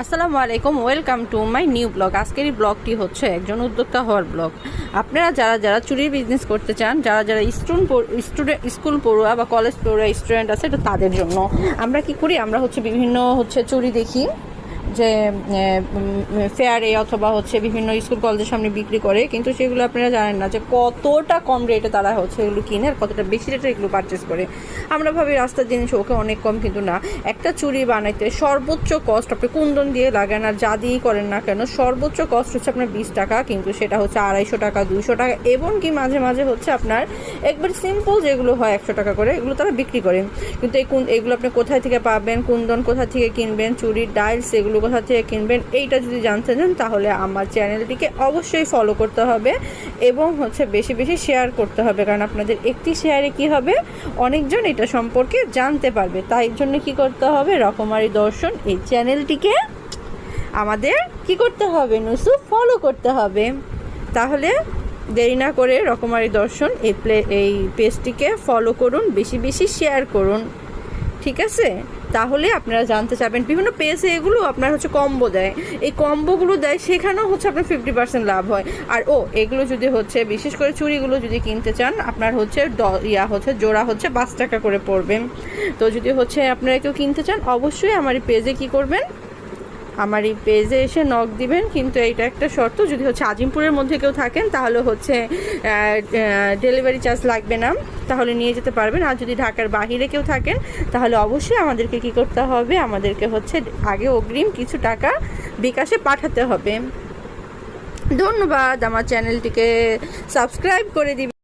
আসসালামু আলাইকুম, welcome to my new blog. আজকের এই ব্লগটি হচ্ছে একজন উদ্যোক্তা হওয়ার ব্লগ। আপনারা যারা যারা চুরির বিজনেস করতে চান, যারা যারা স্টুডেন্ট স্কুল পড়ুয়া বা কলেজ পড়ুয়া স্টুডেন্ট আছে, এটা তাদের জন্য। আমরা কি করি, আমরা বিভিন্ন চুরি দেখি যে ফেয়ারে অথবা বিভিন্ন স্কুল কলেজের সামনে বিক্রি করে, কিন্তু সেগুলো আপনারা জানেন না যে কতটা কম রেটে তারা এগুলো কিনে আর কতটা বেশি রেটে এগুলো পারচেস করে। আমরা ভাবি রাস্তার জিনিস ওকে অনেক কম, কিন্তু না। একটা চুড়ি বানাইতে সর্বোচ্চ কস্ট আপনি কুন্দন দিয়ে লাগান আর যা দিয়েই করেন না কেন, সর্বোচ্চ কস্ট হচ্ছে আপনার 20 টাকা, কিন্তু সেটা হচ্ছে 250 টাকা, 200 টাকা, এবং কি মাঝে মাঝে আপনার একবার সিম্পল যেগুলো হয় 100 টাকা করে, এগুলো তারা বিক্রি করেন। কিন্তু এগুলো আপনি কোথায় থেকে পাবেন, কুন্দন কোথা থেকে কিনবেন, চুড়ির ডাইলস এগুলো কোথা থেকে কিনবেন, এইটা যদি জানতে চান তাহলে আমার চ্যানেলটিকে অবশ্যই ফলো করতে হবে এবং বেশি বেশি শেয়ার করতে হবে, কারণ আপনাদের একটি শেয়ারে কি হবে, অনেকজন এটা সম্পর্কে জানতে পারবে। তাই জন্য কি করতে হবে, রকমারি দর্শন এই চ্যানেলটিকে আমাদের কি করতে হবে, নুসু ফলো করতে হবে। তাহলে দেরি না করে রকমারি দর্শন এই পেজটিকে ফলো করুন, বেশি বেশি শেয়ার করুন, ঠিক আছে? তাহলে আপনারা জানতে চাবেন। বিভিন্ন পেজে এগুলো আপনার কম্বো দেয়, এই কম্বোগুলো দেয়, সেখানেও আপনার 50% লাভ হয়। আর এগুলো যদি বিশেষ করে চুড়িগুলো যদি কিনতে চান, আপনার জোড়া 5 টাকা করে পড়বে। তো যদি আপনারা কেউ কিনতে চান, অবশ্যই আমার এই পেজে কি করবেন, আমার এই পেজে এসে নক দিবেন। কিন্তু এইটা একটা শর্ত, যদি আজিমপুরের মধ্যে কেউ থাকেন তাহলে ডেলিভারি চার্জ লাগবে না, তাহলে নিয়ে যেতে পারবেন। আর যদি ঢাকার বাহিরে কেউ থাকেন তাহলে অবশ্যই আমাদেরকে কি করতে হবে, আমাদেরকে আগে অগ্রিম কিছু টাকা বিকাশে পাঠাতে হবে। ধন্যবাদ। আমার চ্যানেলটিকে সাবস্ক্রাইব করে দিবেন।